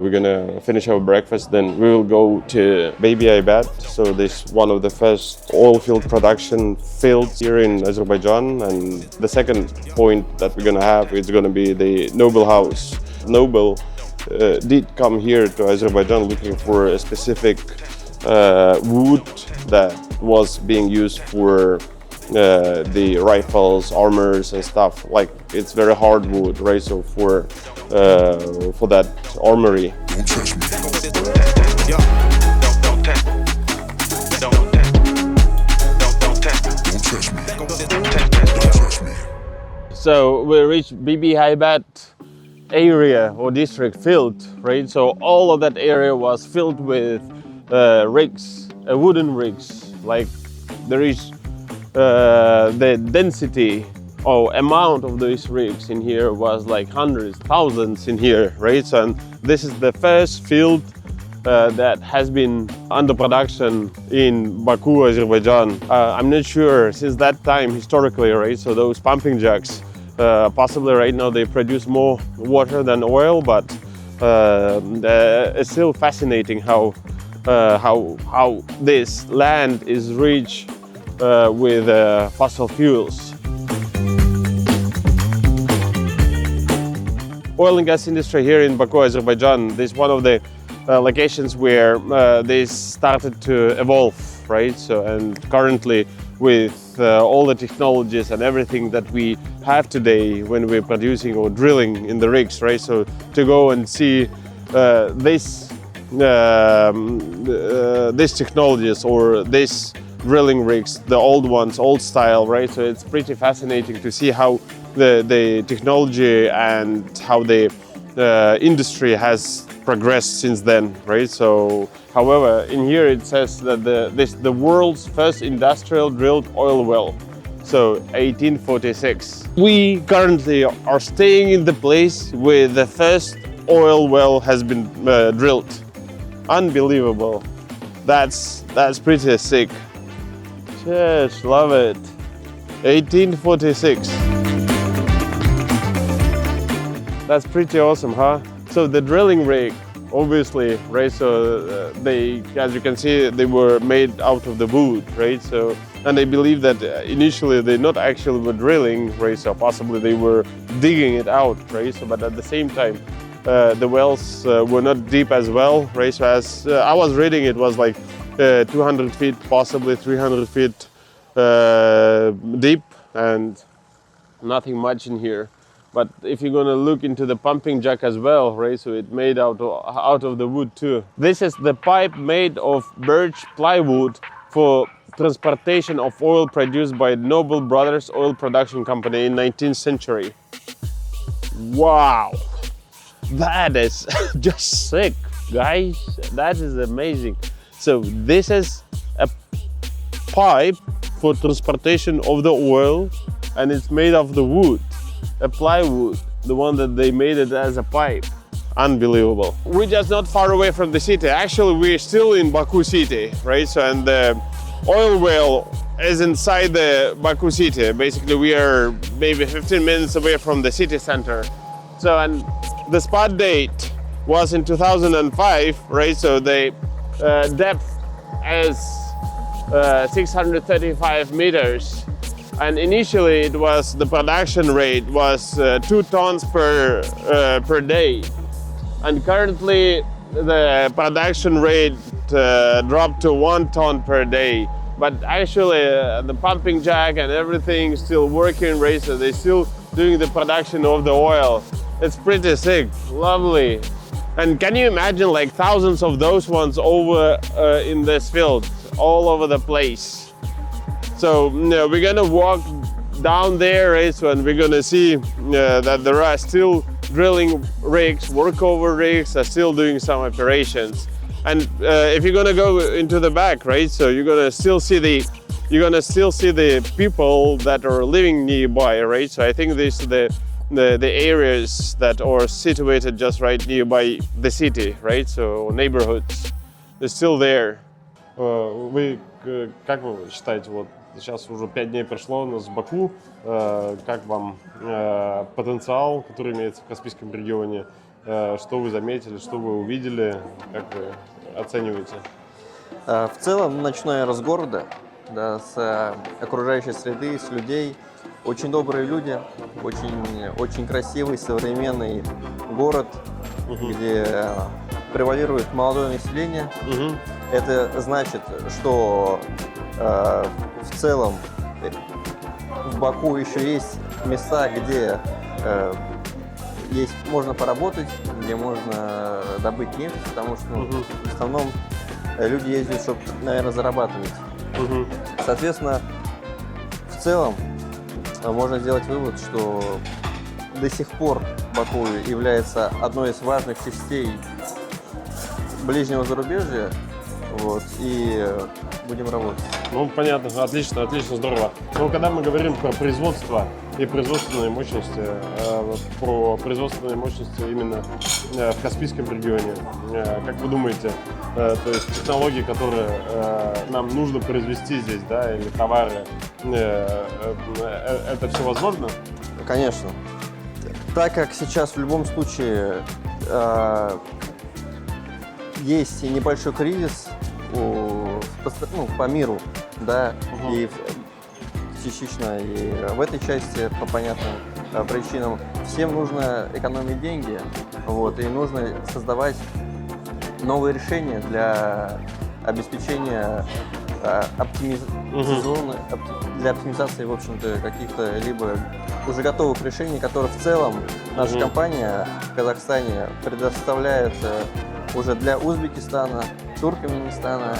We're gonna finish our breakfast, then we will go to Bibi-Heybat. So this is one of the first oil field production fields here in Azerbaijan. And the second point that we're gonna have is gonna be the Nobel House. Nobel did come here to Azerbaijan looking for a specific wood that was being used for the rifles, armors and stuff. Like it's very hard wood, right? So for that armory. Don't touch me. So we reached Bibi-Heybat area or district field, right? So all of that area was filled with rigs, wooden rigs. Like there is the density or amount of these rigs in here was like hundreds, thousands in here, right? So, and this is the first field that has been under production in Baku, Azerbaijan. I'm not sure since that time historically, right? So those pumping jacks, possibly right now they produce more water than oil, but it's still fascinating how this land is rich with fossil fuels. Oil and gas industry here in Baku, Azerbaijan, this is one of the locations where this started to evolve, right? So, and currently with all the technologies and everything that we have today when we're producing or drilling in the rigs, right? So to go and see these technologies or these drilling rigs, the old ones, old style, right? So it's pretty fascinating to see how the technology and how the industry has progressed since then, right? So, however, in here it says that the world's first industrial drilled oil well, so 1846. We currently are staying in the place where the first oil well has been drilled. Unbelievable. That's pretty sick. Just love it. 1846. That's pretty awesome, huh? So the drilling rig, obviously, right? So they, as you can see, they were made out of the wood, right? So, and I believe that initially they not actually were drilling, right? So possibly they were digging it out, right? So, but at the same time, the wells were not deep as well, right? So as I was reading, it was like 200 feet, possibly 300 feet deep, and nothing much in here. But if you're gonna look into the pumping jack as well, right, so it's made out of the wood too. This is the pipe made of birch plywood for transportation of oil produced by Nobel Brothers oil production company in 19th century. Wow, that is just sick, guys. That is amazing. So this is a pipe for transportation of the oil, and it's made of the wood. A plywood, the one that they made it as a pipe. Unbelievable. We're just not far away from the city. Actually, we're still in Baku city, right? So, and the oil well is inside the Baku city. Basically, we are maybe 15 minutes away from the city center. So, and the spot date was in 2005, right? So the depth is 635 meters. And initially, it was the production rate was 2 tons per day, and currently the production rate dropped to 1 ton per day. But actually, the pumping jack and everything is still working, right? So they're still doing the production of the oil. It's pretty sick, lovely. And can you imagine like thousands of those ones over in this field, all over the place? So we're gonna walk down there, right? So, and we're gonna see that there are still drilling rigs, workover rigs are still doing some operations. And if you're gonna go into the back, right? So you're gonna still see the people that are living nearby, right? So I think this is the areas that are situated just right nearby the city, right? So neighborhoods, they're still there. Вы как вы считаете, вот сейчас уже 5 дней прошло у нас в Баку, как вам потенциал, который имеется в Каспийском регионе, Что вы заметили, что вы увидели, как вы оцениваете? В целом, начиная с города, да, с окружающей среды, с людей, очень добрые люди, очень красивый, современный город, где превалирует молодое население. Это значит, что в целом в Баку еще есть места, где можно поработать, где можно добыть нефть, потому что в основном люди ездят, чтобы, наверное, зарабатывать. Соответственно, в целом можно сделать вывод, что до сих пор Баку является одной из важных частей ближнего зарубежья, вот, и будем работать. Ну, понятно, отлично, здорово. Но когда мы говорим про производство и производственные мощности, именно в Каспийском регионе, как вы думаете, то есть технологии, которые нам нужно произвести здесь, да, или товары, это все возможно? Конечно. Так как сейчас в любом случае есть небольшой кризис по миру, да, и частично и в этой части по понятным причинам всем нужно экономить деньги, вот, и нужно создавать новые решения для обеспечения для оптимизации, в общем-то, каких-то либо уже готовых решений, которые в целом наша компания в Казахстане предоставляет уже для Узбекистана, Туркменистана.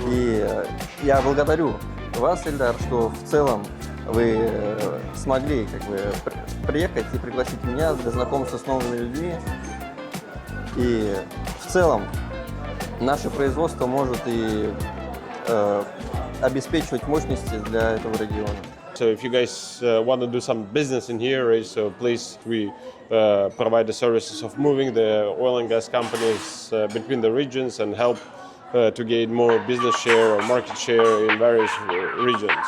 И я благодарю вас, Ильдар, что в целом вы смогли приехать и пригласить меня для знакомства с новыми людьми. И в целом наше производство может и обеспечивать мощности для этого региона. So if you guys want to do some business in here, right, so please we provide the services of moving the oil and gas companies between the regions and help to gain more business share or market share in various regions.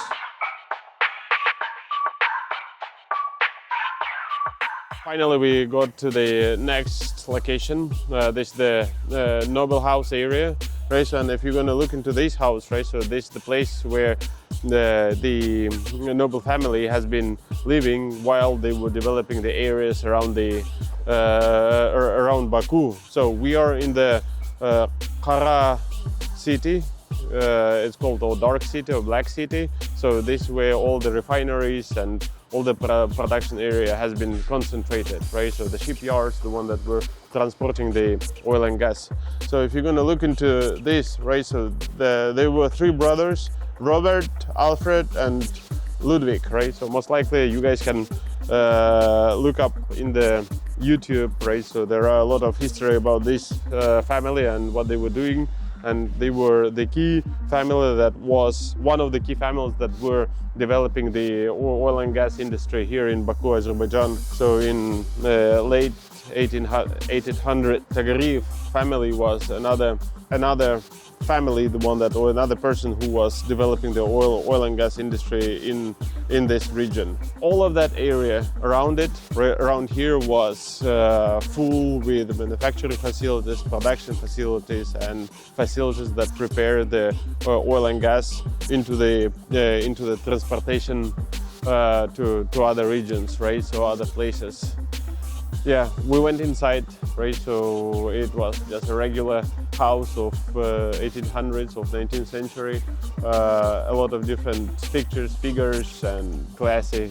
Finally, we got to the next location. This is the Nobel House area, right? So, and if you're going to look into this house, right? So this is the place where the Nobel family has been living while they were developing the areas around around Baku. So we are in the Kara city. It's called the Dark City or Black City. So this is where all the refineries and all the production area has been concentrated, right? So the shipyards, the one that were transporting the oil and gas. So if you're going to look into this, right? So there were three brothers, Robert, Alfred, and Ludwig, right? So most likely you guys can look up in the YouTube, right? So there are a lot of history about this family and what they were doing. And they were the key family that was one of the key families that were developing the oil and gas industry here in Baku, Azerbaijan. So in late 1800, Tagariev family was another family, the one that, or another person who was developing the oil and gas industry in this region. All of that area around it, around here, was full with manufacturing facilities, production facilities, and facilities that prepare the oil and gas into the transportation to other regions, right? So other places. Yeah, we went inside, right? So it was just a regular house of 1800s, of 19th century. A lot of different pictures, figures, and classy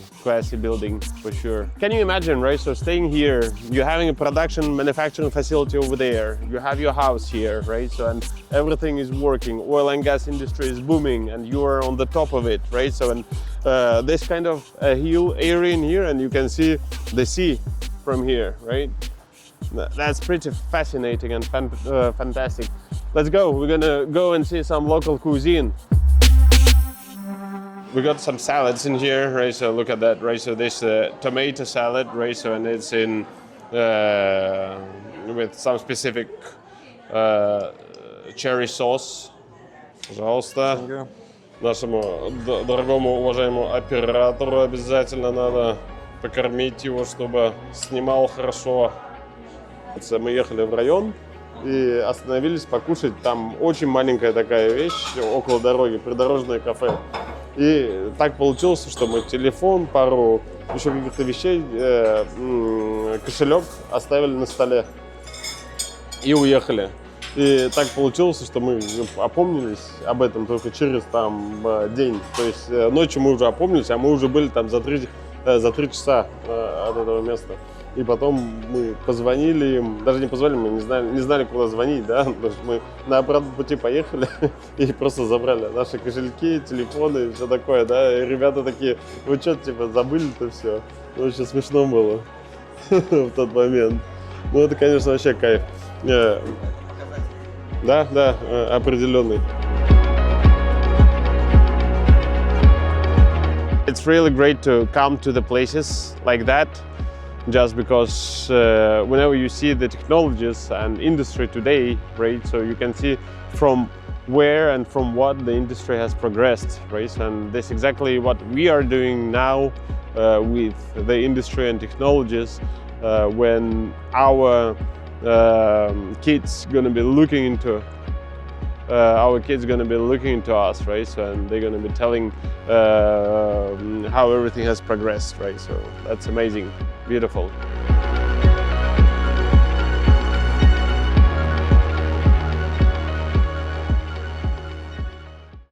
building for sure. Can you imagine, right? So staying here, you're having a production manufacturing facility over there. You have your house here, right? So and everything is working. Oil and gas industry is booming, and you are on the top of it, right? So and this kind of a hill area in here, and you can see the sea from here, right? That's pretty fascinating and fantastic. Let's go. We're gonna go and see some local cuisine. We got some salads in here, right? So look at that, right? So this tomato salad, right? So and it's in with some specific cherry sauce. Пожалуйста. Нашему дорогому уважаемому оператору обязательно надо покормить его, чтобы снимал хорошо. Мы ехали в район и остановились покушать. Там очень маленькая такая вещь около дороги, придорожное кафе. И так получилось, что мы телефон, пару еще каких-то вещей, кошелек оставили на столе и уехали. И так получилось, что мы опомнились об этом только через день. То есть ночью мы уже опомнились, а мы уже были там за 3 часа от этого места. И потом мы позвонили им, даже не позвонили, мы не знали, куда звонить, да, потому что мы на обратном пути поехали и просто забрали наши кошельки, телефоны и все такое, да, и ребята такие, вы что, типа, забыли-то все? Ну, очень смешно было в тот момент. Ну, это, конечно, вообще кайф. Да, определенный. It's really great to come to the places like that. Just because whenever you see the technologies and industry today, right, so you can see from where and from what the industry has progressed, right, and that's exactly what we are doing now with the industry and technologies when our kids gonna be looking into us, right? So, and they're gonna be telling how everything has progressed, right? So that's amazing, beautiful.